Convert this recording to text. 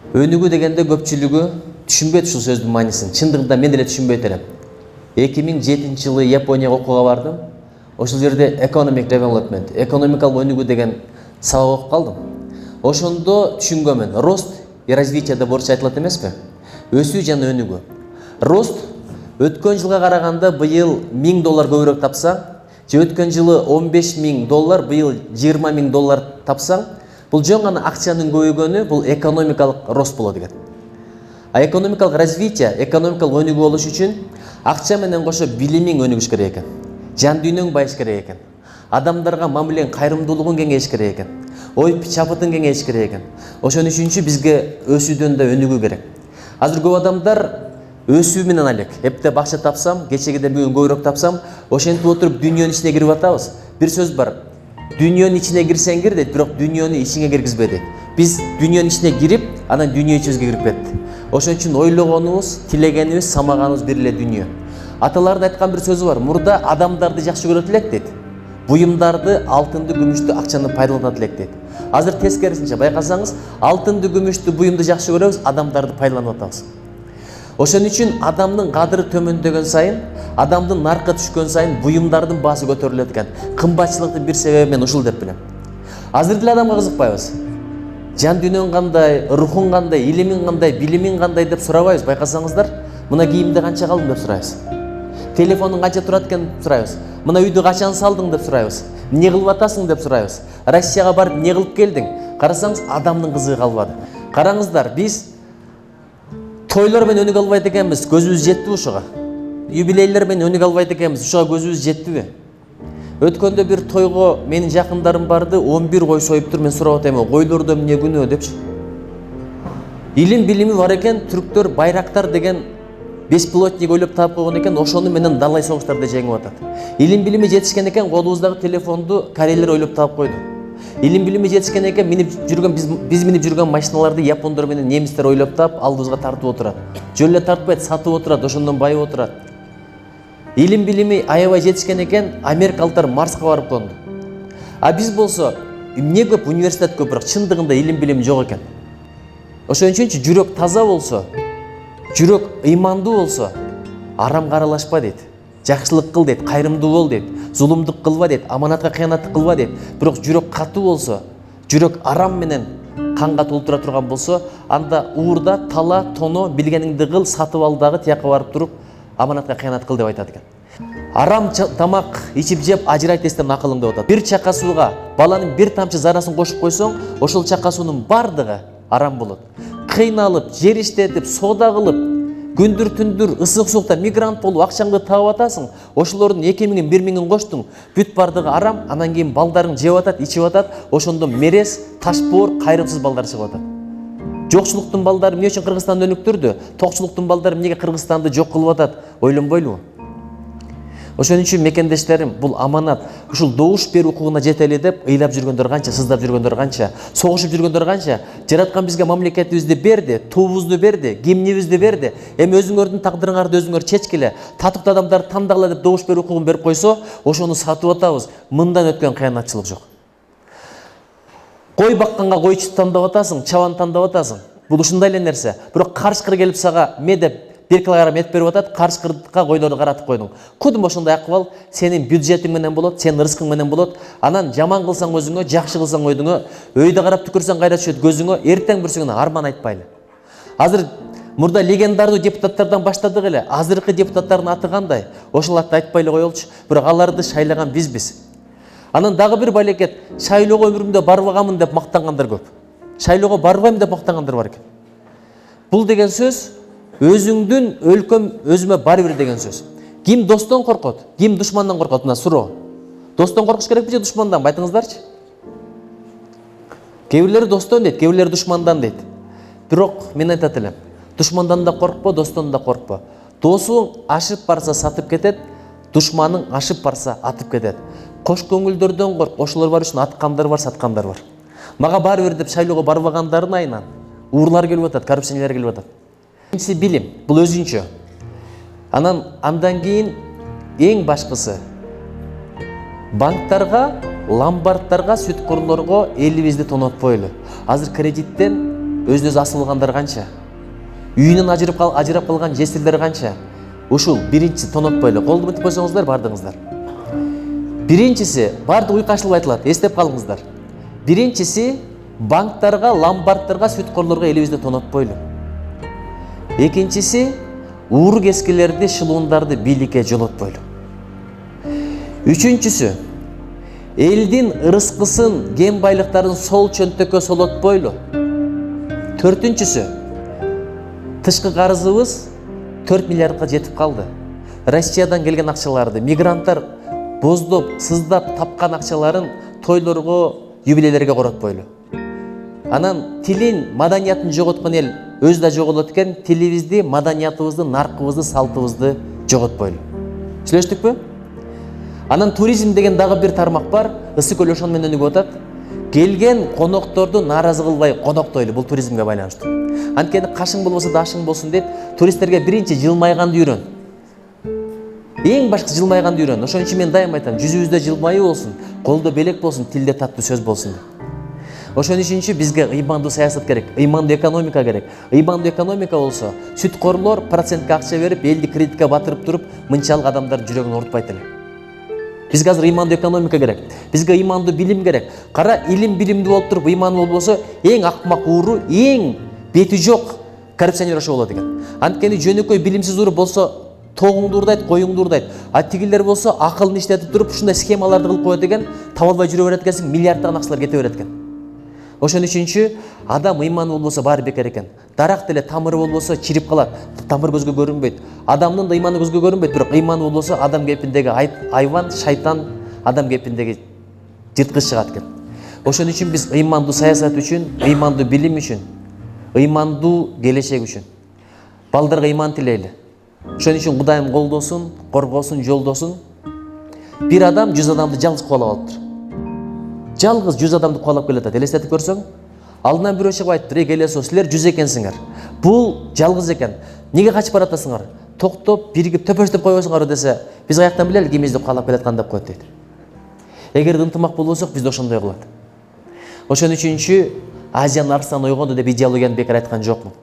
Өнүгүү дегенде көпчүлүгү түшүнбөйт ушул сөздүн маанисин. Чындыгында мен деле түшүнбөйт элем. 2007-жылы Японияга окууга бардым. Ошол жерде economic development, экономикалык өнүгүү деген сабак окуп калдым. Ошондо түшүнгөнмүн. Рост и развитие деп орусча айтылат эмеспи? Өсүү жана өнүгүү. Рост өткөн жылга караганда быйыл $1000 көбүрөөк тапсаң, же өткөн жылы $15,000, быйыл $20,000 тапсаң, бул жөн гана акчанын көбөйгөнү, бул экономикалык рост болот экен. А экономикалык развитие, экономикалык өнүгүү болуш үчүн акча менен кошо билимиң өнүгүш керек экен. Жан дүйнөң байыш керек экен. Адамдарга мамилең, кайрымдуулугуң кеңейиш керек экен. Ой чабытың кеңейиш керек экен. Ошон үчүнчү бизге өсүүдөн да өнүгүү керек. Азыр көп адамдар өсүү менен алек. Эптеп акча тапсам, кечегиден бүгүн көбүрөөк тапсам, ошентип отуруп дүйнөнүн ичине кирип атабыз. Бир сөз бар. Дүйнөнүн ичине кирсең кир дейт, бирок дүйнөнү ичиңе киргизбе дейт. Биз дүйнөнүн ичине кирип, анан дүйнө ичибизге кирип кетти. Ошон үчүн ойлогонубуз, тилегенибиз, самаганыбыз бир эле дүйнө. Аталардын айткан бир сөзү бар. Мурда адамдарды жакшы көрөт элек дейт. Буюмдарды, алтынды, күмүштү, акчаны пайдаланат элек дейт. Азыр тескерисинче байкасаңыз, алтынды, күмүштү, буюмду жакшы көрөбүз, адамдарды пайдаланып атабыз. Ошон үчүн адамдын кадыры төмөндөгөн сайын, адамдын наркы түшкөн сайын буюмдардын баасы көтөрүлөт экен. Кымбатчылыктын бир себеби мен ушул деп билем. Азыр деле адамга кызыкпайбыз. Жан дүйнөң кандай, рухуң кандай, илимиң кандай, билимиң кандай деп сурабайбыз. Байкасаңыздар, мына кийимди канча калдың деп сурайбыз. Телефонуң канча турат экен деп сурайбыз. Мына үйдү качан салдың деп сурайбыз. Эмне кылып атасың деп сурайбыз. Россияга барып эмне кылып келдиң? Карасаңыз, адамдын кызыгы калбады. Караңыздар, биз тойлор менен өнүгө албайт экенбиз, көзүбүз жеттиби ушуга? Юбилейлер менен өнүгө албайт экенбиз, ушуга көзүбүз жеттиби? Өткөндө бир тойго менин жакындарым барды, 11 кой союптур, мен сурап атайм, койлордо эмне күнөө депчи. Илим билими бар экен, түрктөр Байрактар деген беспилотник ойлоп таап койгон экен, ошону менен далай согуштарда жеңип атат. Илим билими жетишкен экен, колубуздагы телефонду корейлер ойлоп таап койду. Илим билими жетишкен экен, биз минип жүргөн машиналарды япондор менен немистер ойлоп таап, алдыбызга тартып отурат. Жөн эле тартпайт, сатып отурат, ошондон байып отурат. Илим билими аябай жетишкен экен, америкалыктар Марска барып конду. А биз болсо, эмне көп, университет көп, бирок чындыгында илим билим жок экен. Ошон үчүн жүрөк таза болсо, жүрөк ыймандуу болсо, арам каралашпа дейт. Жакшылык кыл дейт, кайрымдуу бол дейт, зулумдук кылба дейт, аманатка кыянаттык кылба дейт. Бирок жүрөк катуу болсо, жүрөк арам менен канга толтура турган болсо, анда уурда тала, тоно, билгениңди кыл, сатып ал дагы тияка барып туруп, аманатка кыянат кыл деп айтат экен. Арам тамак ичип жеп ажырайт десем акылың деп атат. Бир чака сууга баланын бир тамчы зарасын кошуп койсоң, ошол чака суунун бардыгы арам болот. Кыйналып, жер иштетип, соода кылып, күндүр түндүр ысык суукта мигрант болуп акчаңды таап атасың, ошолордун 2000-ин 1000-ин коштуң, бүт бардыгы арам, анан кийин балдарың жеп атат, ичип атат, ошондо мерез, ташбоор, кайрымсыз балдар чыгып атат. Жокчулуктун балдары эмне үчүн Кыргызстанды өнүктүрдү? Токчулуктун балдары эмнеге Кыргызстанды жок кылып атат? Ойлонбойлубу? Ошон үчүн мекендештерим, бул аманат, ушул добуш берүү укугуна жетели деп ыйлап жүргөндөр канча, сыздап жүргөндөр канча, согушуп жүргөндөр канча. Жараткан бизге мамлекетибизди берди, туубузду берди, гимнибизди берди. Эми өзүңөрдүн тагдырыңарды өзүңөр чечкиле, татыктуу адамдарды тандагыла деп добуш берүү укугун берип койсо, ошону сатып атабыз. Мындан өткөн кыянатчылык жок. Кой бакканга койчу тандап атасың, чабан тандап атасың. Бул ушундай эле нерсе. Бирок карышкыр келип сага ме деп бир килограмм эт берип атат, карышкырга койдорду каратып койдуң. Кудум ошондой акыбал, сенин бюджетиң менен болот, сенин рызкың менен болот. Анан жаман кылсаң өзүңө, жакшы кылсаң ойдуңө, өйдө карап түкүрсөң кайра түшөт көзүңө, эртең бүрсүңүнө арман айтпайлы. Азыр мурда легендардуу депутаттардан баштадык эле. Азыркы депутаттардын аты кандай? Ошол атты айтпай эле коелучу. Бирок аларды шайлаган бизбиз. Анан дагы бир балекет, шайлоого өмүрүмдө барбаганмын деп мактангандар көп. Шайлоого барбайм деп мактангандар бар экен. Бул деген сөз өзүңдүн өлкөм өзүмө баары бир деген сөз. Ким достон коркот, ким душмандан коркот? Мына суроо. Достон коркуш керекпи же душмандан? Айтыңыздарчы. Кээ бирлери достон дейт, кээ бирлери душмандан дейт. Бирок мен айтат элем, душмандан да коркпо, достон да коркпо. Досуң ашып барса сатып кетет, душманың ашып барса атып кетет. Кош көңүлдөрдөн корк, ошолор бар үчүн аткандар бар, саткандар бар. Мага баары бир деп шайлоого барбагандардын айынан уурлар келип атат, коррупционерлер келип атат. Биринчиси билим, бул өзүнчө. Андан кийин эң башкысы банктарга, ломбардтарга, сүткөрлөргө элибизди тонотпойлу. Азыр кредиттен өзү асылгандар канча, үйүнөн ажырап калган жесирлер канча. Ушул биринчи тонотпойлу, колду мынтип койсоңуздар бардыңыздар. Биринчиси бардык уйку ашылып айтылат, эстеп калыңыздар. Биринчиси банктарга, ломбардтарга, сүткорлорго элибизде тонотпойлу. Экинчиси уур кескилерди, шылуундарды бийликке жолотпойлу. Үчүнчүсү элдин ырыскысын, кен байлыктарын сол чөнтөккө солотпойлу. Төртүнчүсү тышкы карызыбыз 4 миллиардка жетип калды. Россиядан келген акчаларды мигранттар боздоп, сыздап тапкан акчаларын тойлорго, юбилейлерге коротпойлу. Анан тилин, маданиятын жоготкон эл өзү да жоголот экен, тилибизди, маданиятыбызды, наркыбызды, салтыбызды жоготпойлу. Сүйлөштүкпү? Анан туризм деген дагы бир тармак бар, Ысык көл ошону менен өнүгүп атат. Келген конокторду нааразы кылбай коноктойлу, бул туризмге байланыштуу. Анткени кашың болбосо да ашың болсун деп, туристтерге биринчи жылмайганды үйрөн. Эң башкысы жылмайганды үйрөн. Ошон үчүн мен дайым айтам, жүзүбүздө жылмайуу болсун, колдо белек болсун, тилде таттуу сөз болсун. Ошон үчүн бизге ыймандуу саясат керек, ыймандуу экономика керек. Ыймандуу экономика болсо, сүткорлор процентке акча берип, элди кредитке батырып туруп, мынчалык адамдардын жүрөгүн оорутпайт эле. Бизге азыр ыймандуу экономика керек. Бизге ыймандуу билим керек. Кара, илим билимдүү болуп туруп, ыймандуу болбосо, эң акмак ууру, эң бети жок коррупционер ошо болот экен. Анткени жөнөкөй билимсиз ууру болсо тогуңду урдайт, коюңду урдайт. А тигилер болсо акылын иштетип туруп, ушундай схемаларды кылып коет экен, таба албай жүрө берет экенсиң, миллиарддаган акчалар кете берет экен. Ошон үчүн адам ыйманы болбосо баары бекер экен. Дарак деле тамыры болбосо чирип калат. Тамыр көзгө көрүнбөйт. Адамдын да ыйманы көзгө көрүнбөйт, бирок ыйманы болбосо адам кепиндеги айван, шайтан, адам кепиндеги жырткыч чыгат экен. Ошон үчүн биз ыймандуу саясат үчүн, ыймандуу билим үчүн, ыймандуу келечек үчүн балдарга ыйман тилейли. Ошон үчүн Кудайым колдосун, коргосун, жолдосун. Бир адам 100 адамды жалгыз кубалап алыптыр. Жалгыз 100 адамды кубалап келатат. Элестетип көрсөң, алдынан бирөө чыгып айтыптыр: "Эй келесо, силер 100 экенсиңер. Бул жалгыз экен. Неге качып баратасыңар? Токтоп, биригип төпөштөп койбойсуңар" десе, биз каяктан билели кимибизди кубалап келаткан деп коет дейт. Эгерде ынтымак болбосок, бизде ошондой кылат. Ошон үчүн Азиянын арсланы ойгонду деп идеологияны бекер айткан жокмун.